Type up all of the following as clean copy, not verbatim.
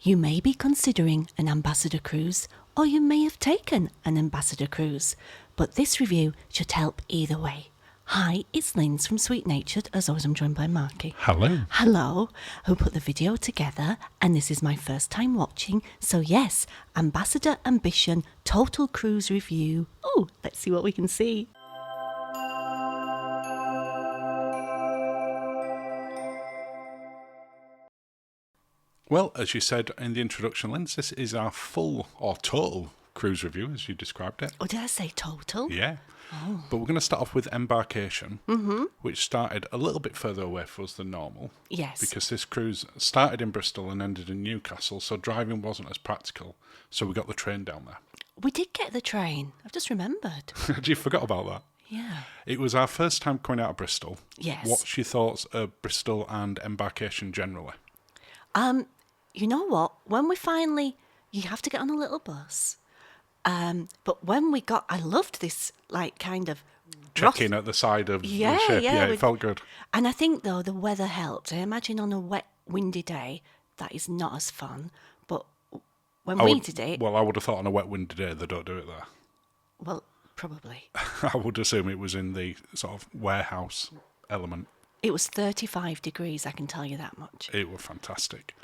You may be considering an ambassador cruise, or you may have taken an ambassador cruise, but this review should help either way. Hi, it's Linz from Sweet Natured, as always I'm joined by Marky. Hello. Hello, who put the video together, and this is my first time watching, so yes, Ambassador Ambition Total Cruise Review. Oh, let's see what we can see. Well, as you said in the introduction, Linz, this is our full or total cruise review, as you described it. Oh, did I say total? Yeah. Oh. But we're going to start off with Embarkation, which started a little bit further away for us than normal. Yes. Because this cruise started in Bristol and ended in Newcastle, so driving wasn't as practical. So we got the train down there. We did get the train. I've just remembered. You forgot about that? Yeah. It was our first time coming out of Bristol. Yes. What's your thoughts of Bristol and Embarkation generally? You know what? When we finally, you have to get on a little bus. But when we got, I loved this, like, kind of Check-in at the side of the ship. Yeah, it felt good. And I think, though, the weather helped. I imagine on a wet, windy day, that is not as fun. But when we did it... Well, I would have thought on a wet, windy day they don't do it there. Well, probably. I would assume it was in the sort of warehouse element. It was 35 degrees, I can tell you that much. It was fantastic.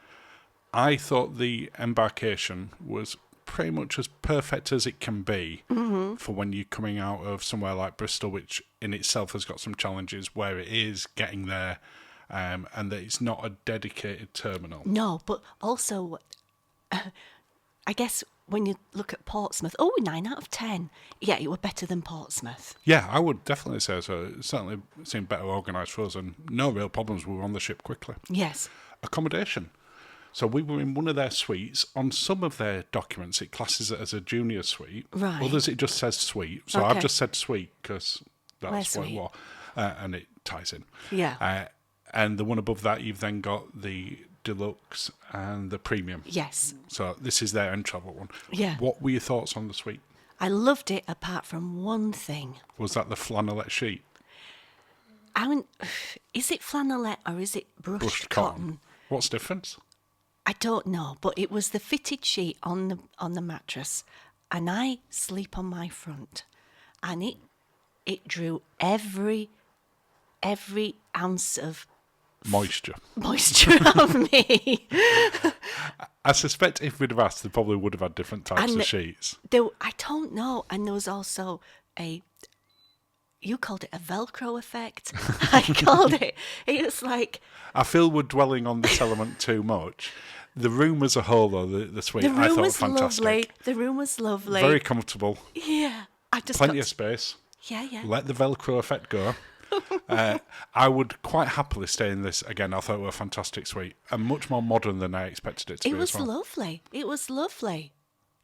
I thought the Embarkation was pretty much as perfect as it can be for when you're coming out of somewhere like Bristol, which in itself has got some challenges where it is getting there, and that it's not a dedicated terminal. No, but also, I guess when you look at Portsmouth, 9 out of 10. Yeah, it were better than Portsmouth. Yeah, I would definitely say so. It certainly seemed better organised for us, and no real problems. We were on the ship quickly. Yes. Accommodation. So we were in one of their suites. On some of their documents, it classes it as a junior suite. Right. Others, it just says suite. So Okay. I've just said suite because that's Where's what it was. And it ties in. Yeah. And the one above that, you've then got the deluxe and the premium. Yes. So this is their end travel one. Yeah. What were your thoughts on the suite? I loved it apart from one thing. Was that the flannelette sheet? I mean, is it flannelette or is it brushed cotton? What's the difference? I don't know, but it was the fitted sheet on the mattress, and I sleep on my front, and it drew every ounce of Moisture out of me. I suspect if we'd have asked, they probably would have had different types of sheets. I don't know, and there was also you called it a Velcro effect. I called it. It's like... I feel we're dwelling on this element too much. The room as a whole, though, the suite, I thought was fantastic. Lovely. The room was lovely. Very comfortable. Yeah. Plenty of space. Yeah. Let the Velcro effect go. I would quite happily stay in this again. I thought it was a fantastic suite and much more modern than I expected it to be. It was as well. lovely. It was lovely.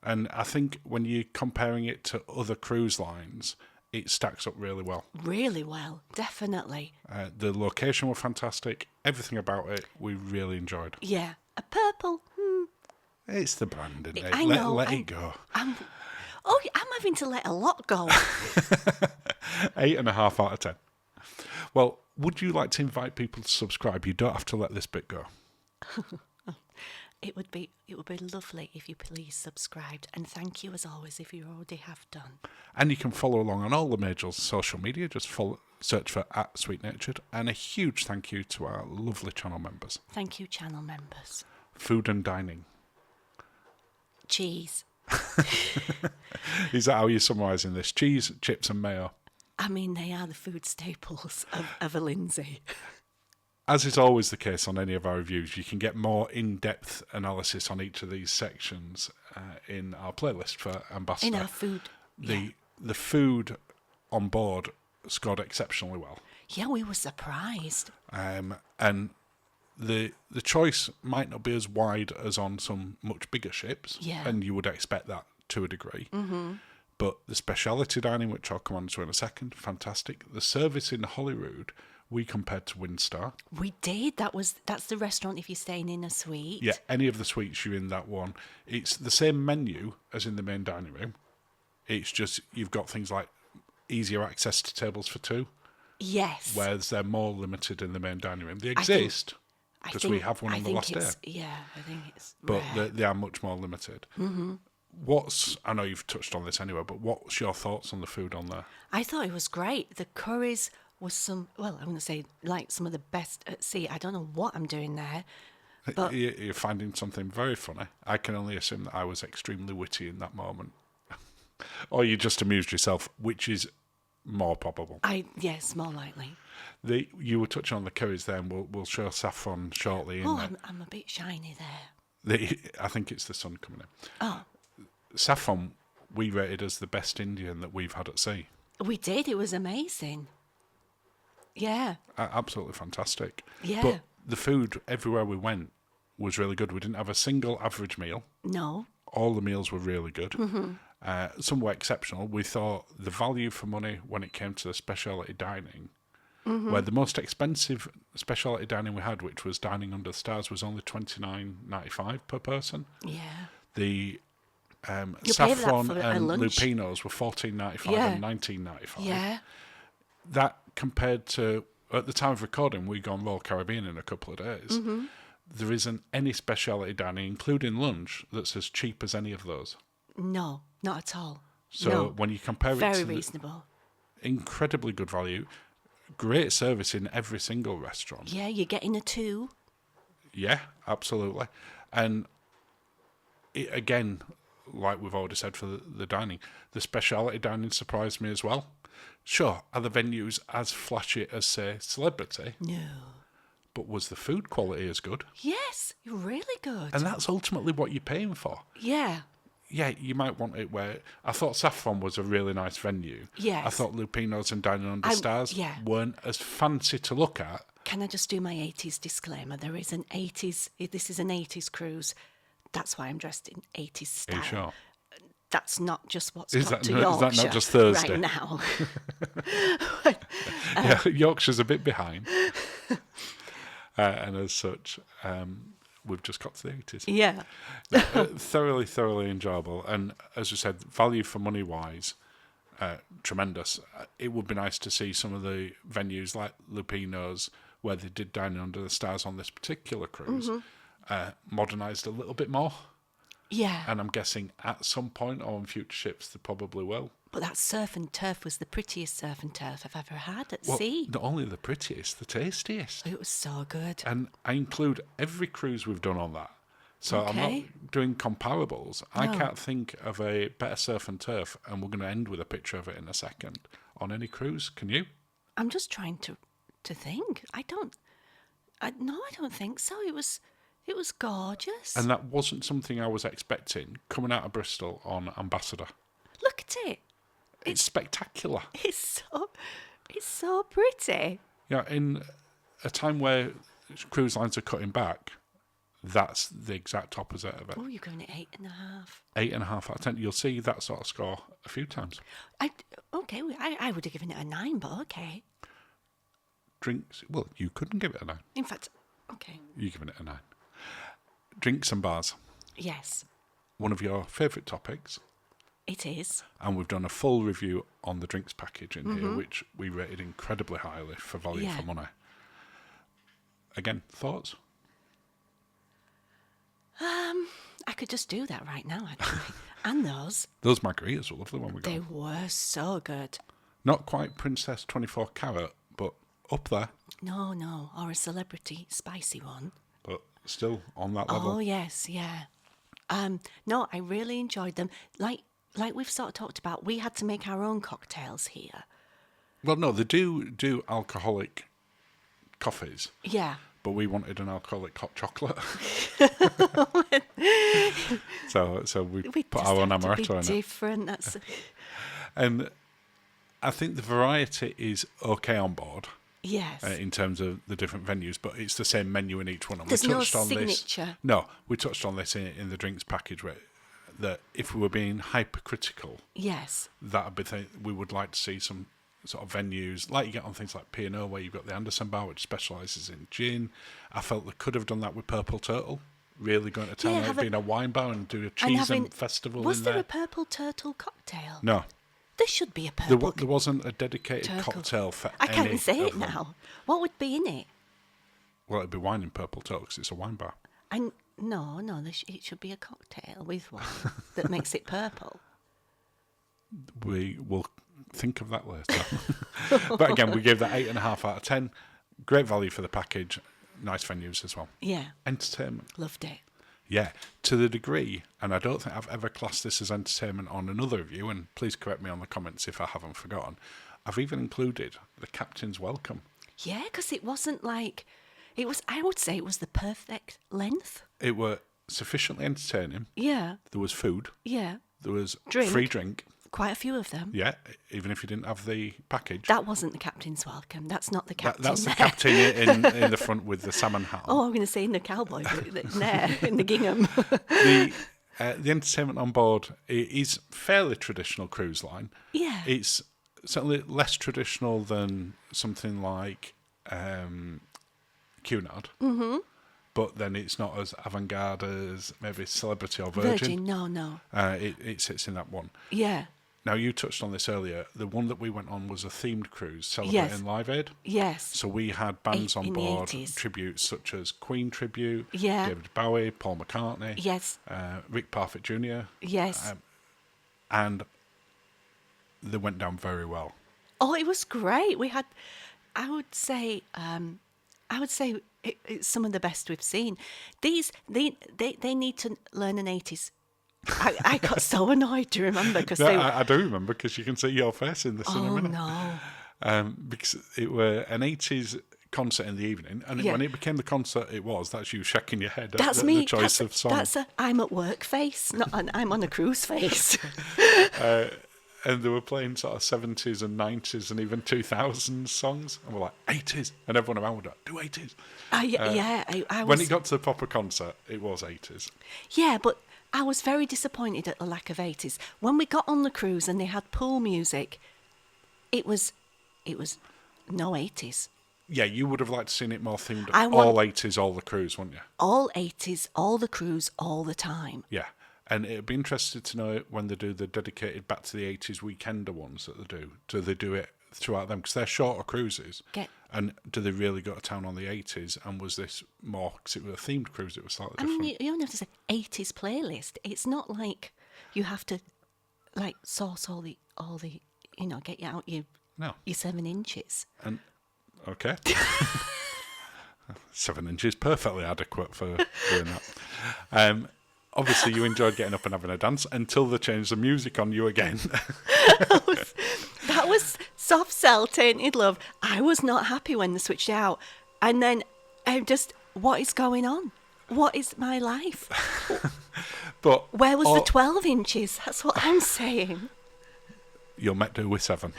And I think when you're comparing it to other cruise lines, it stacks up really well. Really well, definitely. The location was fantastic. Everything about it, we really enjoyed. Yeah. A purple. It's the brand, isn't it? I know. Let it go. I'm having to let a lot go. 8.5 out of 10. Well, would you like to invite people to subscribe? You don't have to let this bit go. It would be lovely if you please subscribed, and thank you as always if you already have done. And you can follow along on all the major social media. Just search for @SweetNatured. And a huge thank you to our lovely channel members. Thank you, channel members. Food and dining. Cheese. Is that how you're summarising this? Cheese, chips and mayo. I mean, they are the food staples of a Lindsay. As is always the case on any of our reviews, you can get more in-depth analysis on each of these sections in our playlist for Ambassador. In our food. The food on board scored exceptionally well. Yeah, we were surprised. And the choice might not be as wide as on some much bigger ships. Yeah. And you would expect that to a degree. Mm-hmm. But the speciality dining, which I'll come on to in a second, fantastic. The service in Holyrood, we compared to Windstar. We did. That's the restaurant if you're staying in a suite. Yeah, any of the suites you're in that one. It's the same menu as in the main dining room. It's just you've got things like easier access to tables for two. Yes. Whereas they're more limited in the main dining room. They exist. because we have one on the last day. Yeah, I think it's But rare. they are much more limited. Mm-hmm. I know you've touched on this anyway, but what's your thoughts on the food on there? I thought it was great. The curries was I'm going to say like some of the best at sea. I don't know what I'm doing there, but You're finding something very funny. I can only assume that I was extremely witty in that moment. Or you just amused yourself, which is more probable. yes, more likely. You were touching on the curries there, and we'll show saffron shortly. I'm a bit shiny there. I think it's the sun coming in. Oh, Saffron, we rated as the best Indian that we've had at sea. we did. It was amazing. Yeah, Absolutely fantastic. Yeah. But the food everywhere we went was really good. We didn't have a single average meal. no, All the meals were really good. Mm-hmm. Some were exceptional. We thought the value for money when it came to the specialty dining, Mm-hmm. where the most expensive specialty dining we had, which was dining under the stars, was only $29.95 per person. yeah. The pay that saffron for a and lunch. lupinos were $14.95 Yeah. and $19.95. Yeah, That compared to, at the time of recording, we'd gone Royal Caribbean in a couple of days. Mm-hmm. There isn't any specialty dining, including lunch, that's as cheap as any of those. no, not at all. So no. when you compare it Very to the reasonable. incredibly good value, great service in every single restaurant. Yeah, you're getting a 2. Yeah, absolutely. And again, like we've already said for the dining, the specialty dining surprised me as well. Sure, are the venues as flashy as, say, Celebrity? No. But was the food quality as good? Yes, you're really good. And that's ultimately what you're paying for. Yeah, Yeah, you might want it where... I thought Saffron was a really nice venue. Yes. I thought Lupino's and Dining Under I- Stars yeah. weren't as fancy to look at. can I just do my 80s disclaimer? There is an 80s, this is an 80s cruise. That's why I'm dressed in 80s style. Are you sure? That's not just what's Is got that to not- Yorkshire is that not just Thursday? right now. Yeah, Yorkshire's a bit behind. And as such, we've just got to the 80s. Yeah. Thoroughly, thoroughly enjoyable. And as we said, value for money wise, tremendous. It would be nice to see some of the venues like Lupino's, where they did Dining Under the Stars on this particular cruise, modernised a little bit more. Yeah. And I'm guessing at some point or on future ships they probably will. But that surf and turf was the prettiest surf and turf I've ever had at Well, sea. not only the prettiest, the tastiest. It was so good. And I include every cruise we've done on that. So I'm Okay. not doing comparables. I No. can't think of a better surf and turf, and we're going to end with a picture of it in a second, on any cruise. Can you? I'm just trying to think. I don't think so. It was gorgeous. And that wasn't something I was expecting coming out of Bristol on Ambassador. Look at it. It's spectacular. It's so pretty. Yeah, in a time where cruise lines are cutting back, that's the exact opposite of it. Oh, you're going at 8.5. 8.5 out of 10. You'll see that sort of score a few times. I would have given it a 9, but okay. Drinks, well, you couldn't give it a 9. In fact, okay. You're giving it a 9. Drinks and bars, Yes, one of your favourite topics. it is. And we've done a full review on the drinks package in here, which we rated incredibly highly for value Yeah. for money. Again, thoughts? I could just do that right now, actually. And Those margaritas were lovely when we got they them. were so good. Not quite Princess 24 Carat, but up there. No, or a celebrity spicy one. But still on that level. Oh yes, yeah. No, I really enjoyed them. Like we've sort of talked about, we had to make our own cocktails here. Well, no, they do alcoholic coffees, Yeah. but we wanted an alcoholic hot chocolate. so we We put just our own have to be amaretto in it. different. That's And I think the variety is okay on board. yes. In terms of the different venues, but it's the same menu in each one. And There's we no touched on signature. this. No, we touched on this in the drinks package, where that if we were being hypercritical, Yes. that would be we would like to see some sort of venues like you get on things like P&O, where you've got the Anderson Bar, which specialises in gin. I felt they could have done that with Purple Turtle. Really going to town Yeah, out being a wine bar and do a And cheese having, and festival was in there there. a purple turtle cocktail? No, There should be a there, purple. there wasn't a dedicated Turtle. cocktail for I any can't say of it them. now. What would be in it? Well, it'd be wine in Purple Toe because it's a wine bar. And no, it should be a cocktail with one that makes it purple. We will think of that later. But again, we gave that 8.5 out of 10. Great value for the package. Nice venues as well. Yeah. Entertainment. Loved it. Yeah, to the degree, and I don't think I've ever classed this as entertainment on another review, and please correct me on the comments if I haven't forgotten, I've even included the captain's welcome. Yeah, because it wasn't like... I would say it was the perfect length. It were sufficiently entertaining. Yeah. There was food. Yeah. There was Drink. free drink. Quite a few of them. Yeah, even if you didn't have the package. That wasn't the captain's welcome. That's not the captain. That's the captain in the front with the salmon hat on. Oh, I'm going to say in the cowboy boot there, in the gingham. The entertainment on board is fairly traditional cruise line. Yeah. It's certainly less traditional than something like Cunard. Mm-hmm. But then it's not as avant-garde as maybe Celebrity or Virgin. No. It sits in that one. Yeah. Now, you touched on this earlier. The one that we went on was a themed cruise celebrating Live Aid. Yes. So we had bands on in the board, 80s. tributes such as Queen tribute, Yeah. David Bowie, Paul McCartney, Yes. Rick Parfitt Jr. Yes. And they went down very well. Oh, it was great. We had, I would say it's some of the best we've seen. They need to learn an 80s. I got so annoyed, do you remember? Because I do remember, because you can see your face in this in a oh minute. no. Because it were an 80s concert in the evening, and Yeah. when it became the concert, that's you shaking your head That's at me. the choice of song. That's a I'm at work face, not an I'm on a cruise face. And they were playing sort of 70s and 90s and even 2000s songs, and we're like, 80s, and everyone around would like, do 80s. I was. When it got to the proper concert, it was 80s. Yeah, but I was very disappointed at the lack of 80s. When we got on the cruise and they had pool music, it was no 80s. Yeah, you would have liked to seen it more themed. all 80s, all the cruise, wouldn't you? All 80s, all the cruise, all the time. Yeah. And it'd be interested to know when they do the dedicated back to the 80s weekender ones that they do. Do they do it throughout them? Because they're shorter cruises. And do they really go to town on the 80s? And was this more, because it was a themed cruise, it was slightly different? I mean, you only have to say 80s playlist. It's not like you have to, like, source all the get out your 7 inches. And okay. 7 inches, perfectly adequate for doing that. Obviously, you enjoyed getting up and having a dance until they changed the music on you again. That was soft cell tainted love. I was not happy when they switched it out. And then what is going on? What is my life? But where was the 12 inches? That's what I'm saying. You'll met do with 7.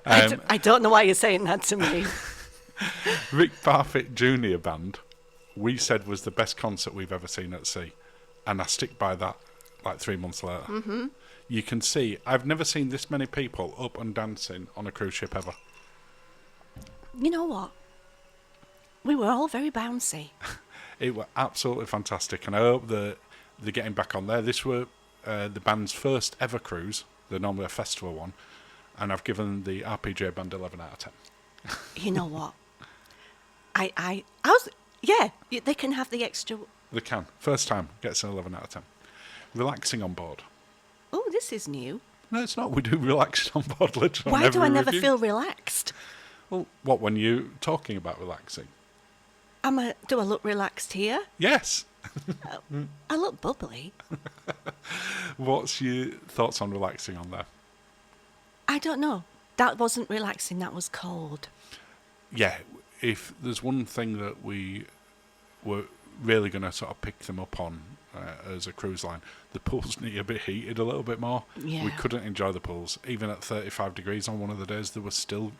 I don't know why you're saying that to me. Rick Parfitt Jr. Band, we said was the best concert we've ever seen at sea. And I stick by that like 3 months later. Mm-hmm. You can see, I've never seen this many people up and dancing on a cruise ship ever. You know what? We were all very bouncy. It were absolutely fantastic. And I hope that they're getting back on there. This were the band's first ever cruise. They're normally a festival one. And I've given the RPJ band 11 out of 10. You know what? I was, yeah, they can have the extra... They can. First time, gets an 11 out of 10. Relaxing on board. Oh, this is new. No, it's not. We do relaxing on board literally. Why do I never feel relaxed? Well, what, when you're talking about relaxing? Do I look relaxed here? Yes. I look bubbly. What's your thoughts on relaxing on there? I don't know. That wasn't relaxing, that was cold. Yeah, if there's one thing that we were really going to sort of pick them up on as a cruise line, the pools need a bit heated a little bit more. Yeah. We couldn't enjoy the pools. Even at 35 degrees on one of the days, they were still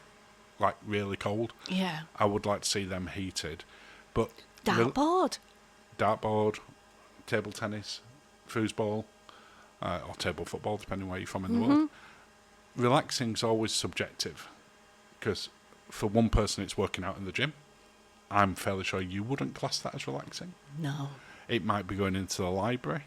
like really cold. Yeah. I would like to see them heated. But Dartboard, table tennis, foosball, or table football, depending where you're from in the world. Relaxing's always subjective, because for one person it's working out in the gym. I'm fairly sure you wouldn't class that as relaxing. No. It might be going into the library.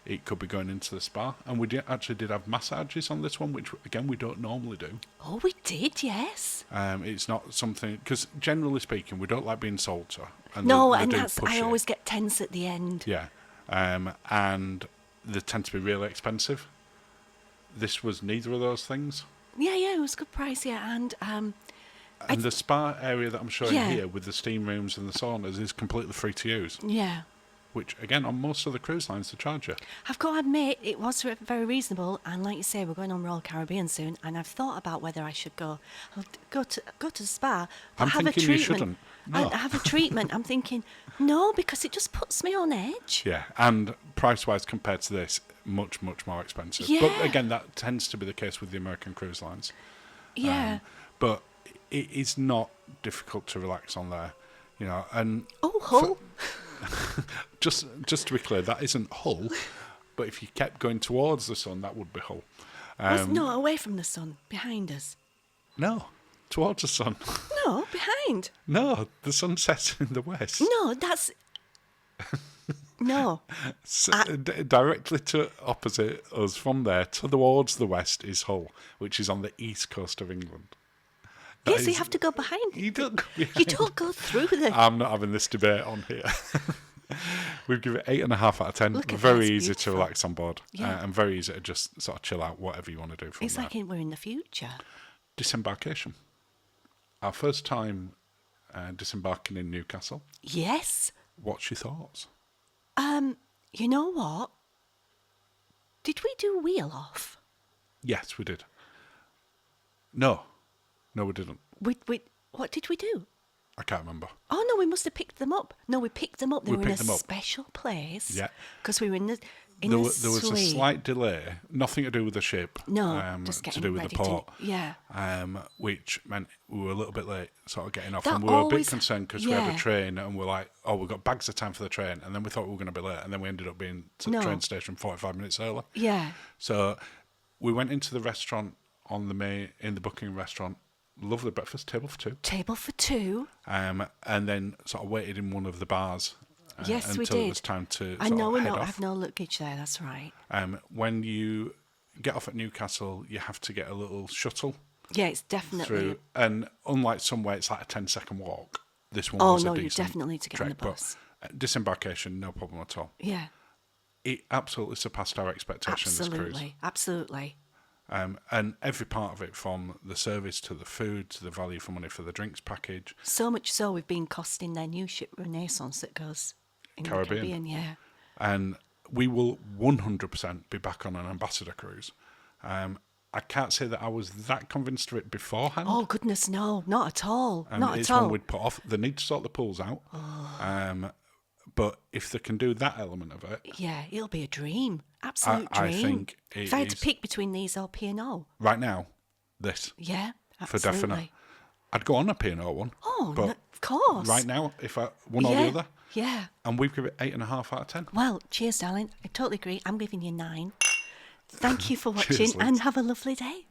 it could be going into the spa. And we actually did have massages on this one, which, again, we don't normally do. Oh, we did, yes. It's not something... Because, generally speaking, we don't like being sold to. And No, they and do that's... push I it. always get tense at the end. Yeah. And they tend to be really expensive. This was neither of those things. Yeah, it was a good price, yeah. And the spa area that I'm showing Yeah. here with the steam rooms and the saunas is completely free to use. yeah. Which, again, on most of the cruise lines, they charge you. I've got to admit, it was very reasonable. And like you say, we're going on Royal Caribbean soon. And I've thought about whether I should go to the spa, but I'm have a thinking you treatment. shouldn't. No. Have a treatment. I'm thinking, no, because it just puts me on edge. Yeah, and price-wise compared to this, much, much more expensive. Yeah. But again, that tends to be the case with the American cruise lines. Yeah. But it is not difficult to relax on there, and Oh, Hull. just to be clear, that isn't Hull, but if you kept going towards the sun, that would be Hull. No, away from the sun, behind us. No, towards the sun. No, behind. No, the sun sets in the west. No, that's... No. Directly to opposite us from there, towards the west, is Hull, which is on the east coast of England. Yes, you have to go behind. You don't go behind. You don't go through the... I'm not having this debate on here. We've given it 8.5 out of 10. Look at Very that, it's easy beautiful. to relax on board, Yeah. and very easy to just sort of chill out, whatever you want to do from It's there. like we're in the future. Disembarkation. Our first time disembarking in Newcastle. Yes. What's your thoughts? You know what? Did we do wheel off? Yes, we did. No, we didn't. What did we do? I can't remember. Oh, no, we must have picked them up. No, we picked them up. They We were in a picked them up. special place. Yeah. Because we were in the There was a suite. slight delay, nothing to do with the ship. No, just to getting do with the ready port. yeah. Which meant we were a little bit late, sort of getting off, That and we were a bit always- concerned because we had yeah. a train, and we're like, oh, we've got bags of time for the train, and then we thought we were going to be late, and then we ended up being to the No. train station 45 minutes early. Yeah. So we went into the restaurant in the booking restaurant. Lovely breakfast, table for two. Table for two. And then sort of waited in one of the bars. Yes, we until it did. was time to I sort know of we head don't off. have no luggage there, that's right. When you get off at Newcastle, you have to get a little shuttle Yeah, it's definitely... through. And unlike somewhere, it's like a 10-second walk. This one Oh, was no, a you decent definitely need to get on the trek, but, bus. Disembarkation, no problem at all. Yeah, It absolutely surpassed our expectations, this cruise. absolutely. And every part of it, from the service to the food to the value for money for the drinks package. So much so we've been costing their new ship Renaissance that goes in the Caribbean, yeah. And we will 100% be back on an ambassador cruise. I can't say that I was that convinced of it beforehand. Oh, goodness, no, not at all. Not It's at all. one we'd put off. They need to sort the pools out. But if they can do that element of it, Yeah, it'll be a dream. Absolute I dream. think it if I had to is- pick between these or P&O, right now, this, yeah, for absolutely. definite. I'd go on a P&O one. Oh, but no, of course. right now, if I one or yeah, the other, yeah. and we've given it 8.5 out of 10. Well, cheers, darling. I totally agree. I'm giving you 9. Thank you for Cheers, watching Liz. and have a lovely day.